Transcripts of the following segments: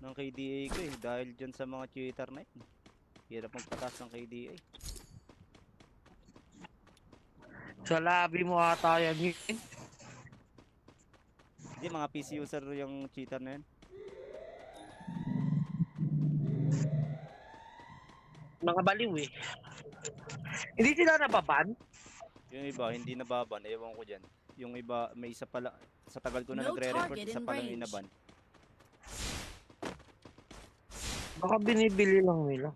ng KDA ko eh. Dahil dyan sa mga cheater na yun. Hirap magpatas ng KDA. Sa labi mo ata yan. Hindi, mga PC user yung cheater na yun. Mga baliw eh. Hindi sila nababan? Yung iba, hindi nababan. Ewan ko dyan. Yung iba, may isa pala. Sa tagal ko na No nagre-report, target isa in pala range. inaban. Baka binibili lang nila.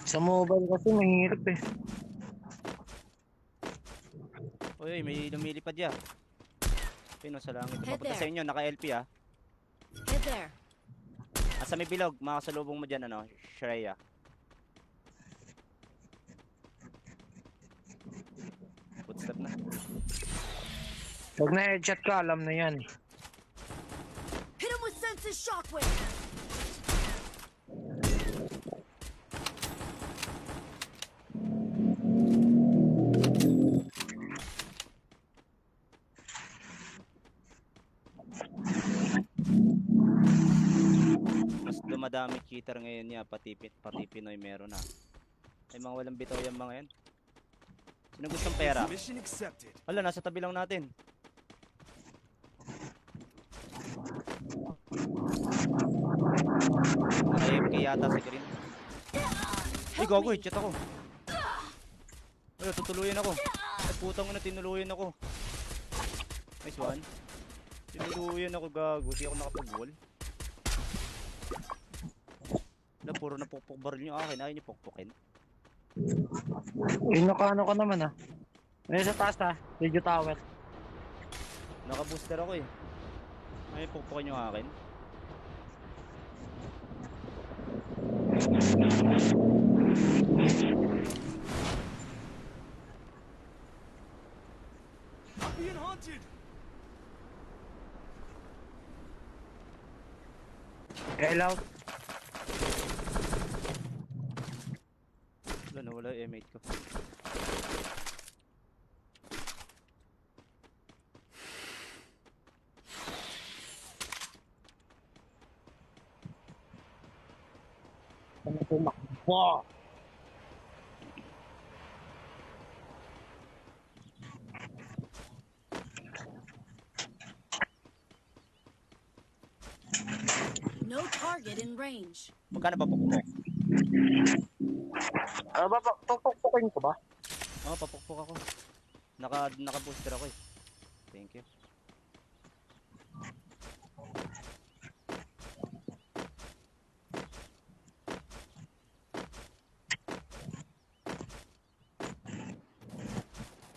Sa mobile kasi mahirap eh. Uy, may lumilipad ya. Pino sa langit. Head Papunta there. sa inyo, naka-LP ah. Head there. Asa may bilog, makasalubong mo dyan, ano, Shreya. Footstep na. Pag na-headshot ka, alam na yan. Hit him with senses shockwave. Mas dumadami cheater ngayon niya, pati Pinoy meron na. Ay mga walang bitaw yung mga yan. Sino gustong pera? Mission accepted. Hala, nasa tabi lang natin. Naka-AFK yata si Green. Ay, gago, hit ako. Wala, tutuluyan ako. Ay, putang na, tinuluyan ako. Nice one. Tinuluyan ako, gago. Di ako nakapag-wall. Wala, puro na pukpok baril nyo akin. Ayaw nyo pukpukin. Eh, nakano ka naman ah. May sa taas ah. Radio tower. Naka-booster ako eh. Ayaw pukpukin nyo akin. I'm being haunted. Hello. Wala, nawala yung M8 ko. Ano tumakbo? No target in range. Magkano ba pukpok? Ano ba? Pupukpukin ko ba? Oo, papukpok ako. Naka-booster ako eh. Thank you.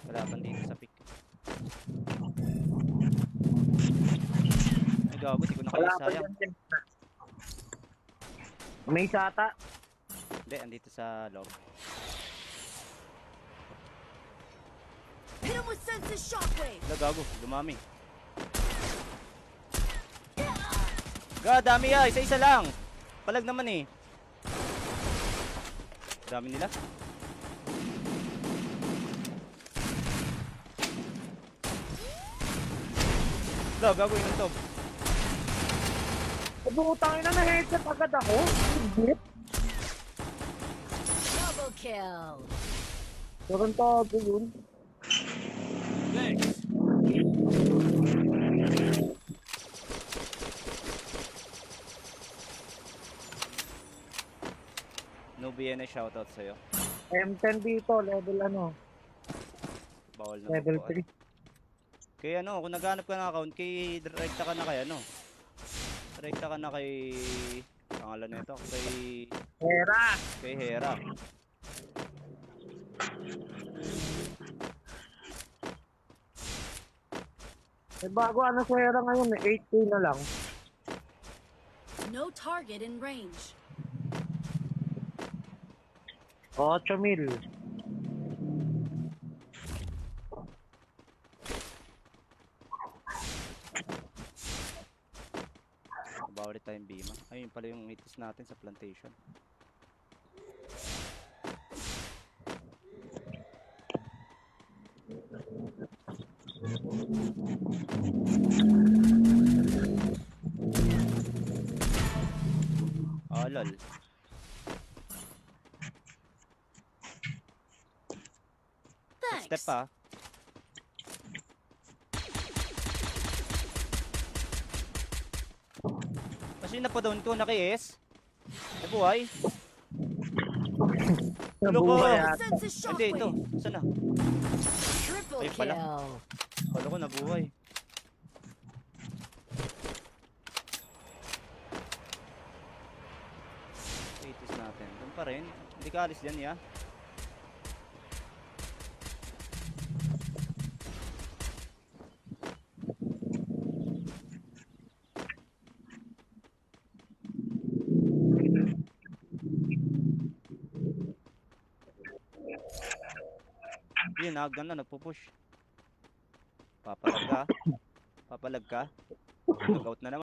Kalaban dito sa pick. Ay gago, di ko na kaya sayang. May sata. Hindi, andito sa loob. Hit him with senses shockwave. Wala, gago, dumami. God, dami ah, isa-isa lang. Palag naman eh. Dami nila. Wala, gago yung top. Pagkutangin na na-headset agad ako. Higit. Double kill. Tarantado yun. Thanks. No BNA shoutout sa'yo. M10 dito, level ano? Bawal na Level magbuhat. 3. Kaya ano, kung naghanap ka ng account, kay direkta ka na kay ano. Direkta ka na kay pangalan nito, Hera! kay Hera. May bago ano sa Hera ngayon, 8K na lang. No target in range. 8,000. Bawal tayong bima. Ayun pala yung itis natin sa plantation. Ah, lol. Thanks. Step pa. Kasi napadown ko, naki-S. Nabuhay. Nabuhay Loko. at Senses Hindi, ito. shockwave. Saan na? Triple Ayun pala. kill. Kala ko nabuhay. Itis natin. Doon pa rin. Hindi ka alis dyan, ya. Yun, nagdan na, nagpupush. Papalag ka. Papalag ka. Nag-out na naman.